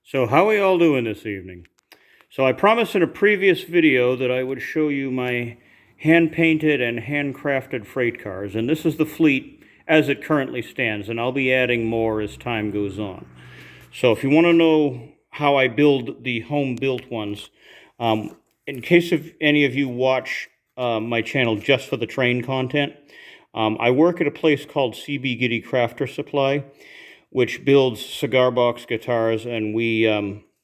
So how are we all doing this evening? So I promised in a previous video that I would show you my hand-painted and handcrafted freight cars, and this is the fleet as it currently stands, and I'll be adding more as time goes on. So if you want to know how I build the home-built ones, in case of any of you watch my channel just for the train content, I work at a place called CB Giddy Crafter Supply, which builds cigar box guitars, and we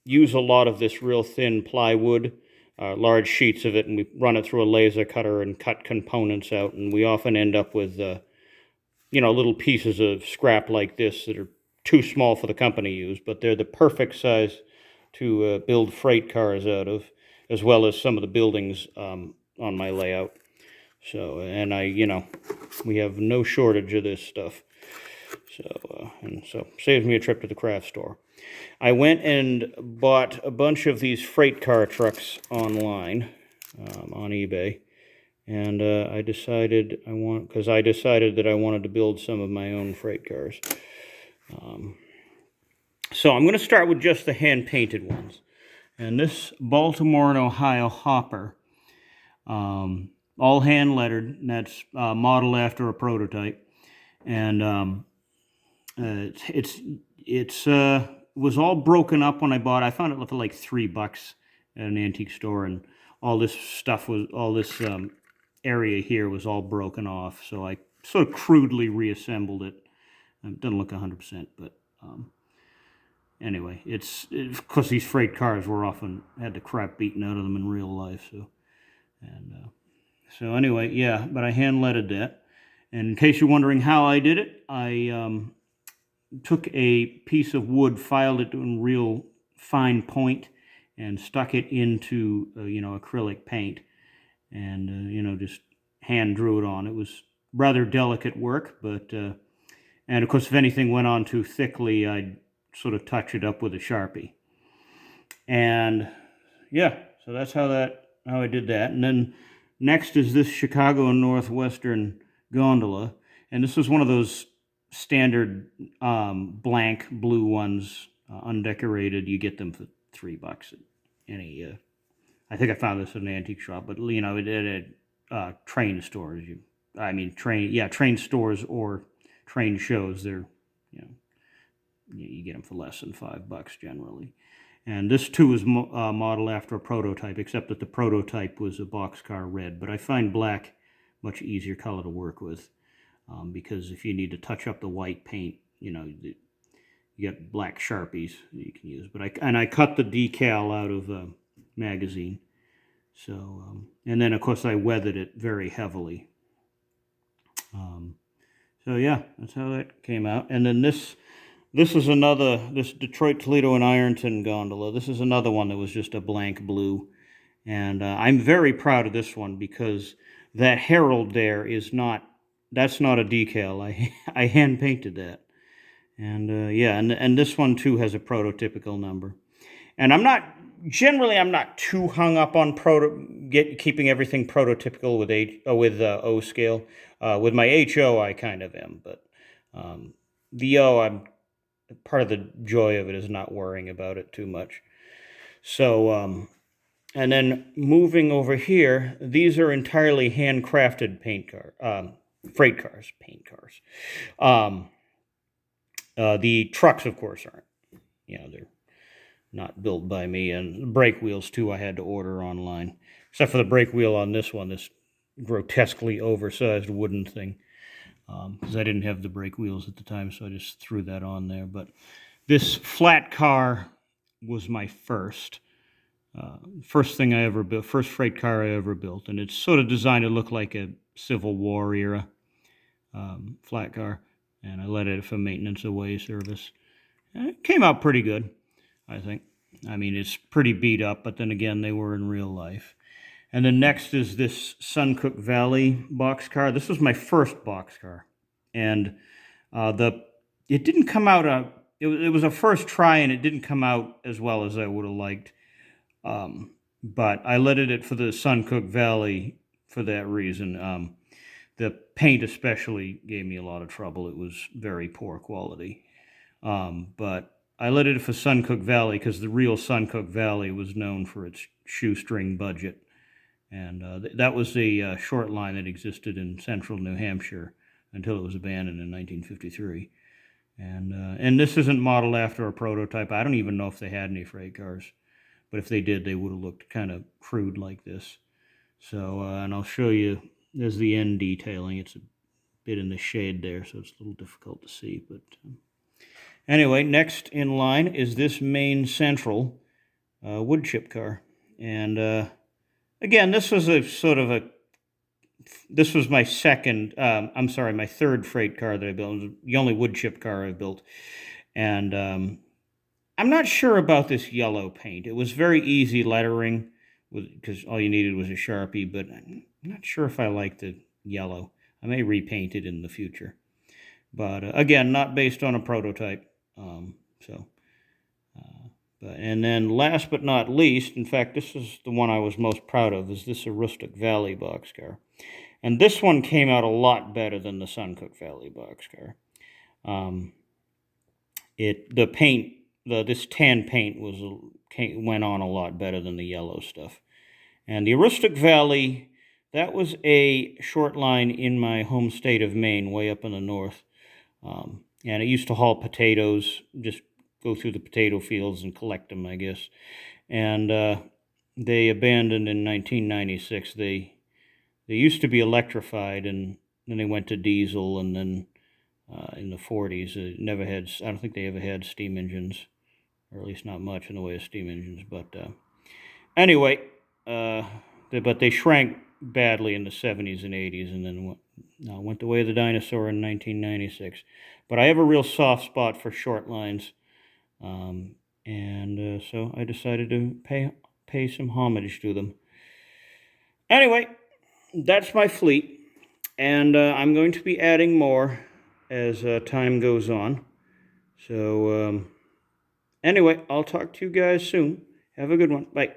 use a lot of this real thin plywood, large sheets of it, and we run it through a laser cutter and cut components out, and we often end up with, little pieces of scrap like this that are too small for the company use, but they're the perfect size to build freight cars out of, as well as some of the buildings on my layout. So, and we have no shortage of this stuff. So saves me a trip to the craft store. I went and bought a bunch of these freight car trucks online on eBay, and I decided that I wanted to build some of my own freight cars. So I'm going to start with just the hand-painted ones. And this Baltimore and Ohio hopper, all hand-lettered, and that's modeled after a prototype. And it's was all broken up when I bought it. I found it for like $3 at an antique store, and all this area here was all broken off. So I sort of crudely reassembled it. It doesn't look 100%, but anyway, of course these freight cars were often had the crap beaten out of them in real life. So anyway, yeah. But I hand-lettered that. And in case you're wondering how I did it, I took a piece of wood, filed it in real fine point, and stuck it into acrylic paint, and just hand drew it on. It was rather delicate work, but and of course if anything went on too thickly, I'd sort of touch it up with a Sharpie. And yeah, so that's how I did that. And then next is this Chicago and Northwestern gondola, and this was one of those standard blank blue ones, undecorated. You get them for $3 at any. I think I found this at an antique shop, but at train stores. Train stores or train shows. They're you get them for less than $5 generally. And this too is modeled after a prototype, except that the prototype was a boxcar red. But I find black much easier color to work with. Because if you need to touch up the white paint, you get black Sharpies that you can use. But I cut the decal out of a magazine. So and then of course I weathered it very heavily. So yeah, that's how that came out. And then this is this Detroit, Toledo, and Ironton gondola. This is another one that was just a blank blue, and I'm very proud of this one because that herald there that's not a decal. I hand painted that, and and this one too has a prototypical number. And I'm not too hung up on keeping everything prototypical with O scale. With my HO, I kind of am, but the O, part of the joy of it is not worrying about it too much. So and then moving over here, these are entirely handcrafted freight cars, paint cars. The trucks, of course, aren't. They're not built by me. And the brake wheels, too, I had to order online. Except for the brake wheel on this one, this grotesquely oversized wooden thing. Because I didn't have the brake wheels at the time, so I just threw that on there. But this flat car was my first thing I ever built, first freight car I ever built. And it's sort of designed to look like a Civil War era flat car, and I let it for maintenance away service. And it came out pretty good, I think. I mean, it's pretty beat up, but then again, they were in real life. And then next is this Suncook Valley boxcar. This was my first boxcar, and it didn't come out. It was a first try, and it didn't come out as well as I would have liked. But I lettered it for the Suncook Valley for that reason. The paint especially gave me a lot of trouble. It was very poor quality. But I let it for Suncook Valley because the real Suncook Valley was known for its shoestring budget. And that was a short line that existed in central New Hampshire until it was abandoned in 1953. And this isn't modeled after a prototype. I don't even know if they had any freight cars. But if they did, they would have looked kind of crude like this. So, and I'll show you, there's the end detailing. It's a bit in the shade there, so it's a little difficult to see. But anyway, next in line is this Maine Central wood chip car. And again, this was this was my my third freight car that I built. It was the only wood chip car I built. And I'm not sure about this yellow paint. It was very easy lettering because all you needed was a Sharpie, but I'm not sure if I like the yellow. I may repaint it in the future. But again, not based on a prototype. And then last but not least, in fact, this is the one I was most proud of, is this Aroostook Valley boxcar. And this one came out a lot better than the Suncook Valley boxcar. The paint, this tan paint went on a lot better than the yellow stuff. And the Aroostook Valley, that was a short line in my home state of Maine, way up in the north. And it used to haul potatoes, just go through the potato fields and collect them, I guess. And they abandoned in 1996. They used to be electrified, and then they went to diesel, and then in the 40s, I don't think they ever had steam engines, or at least not much in the way of steam engines. But anyway, but they shrank badly in the 70s and 80s, and then went the way of the dinosaur in 1996. But I have a real soft spot for short lines, and so I decided to pay some homage to them. Anyway, that's my fleet, and I'm going to be adding more as time goes on. So anyway, I'll talk to you guys soon. Have a good one. Bye.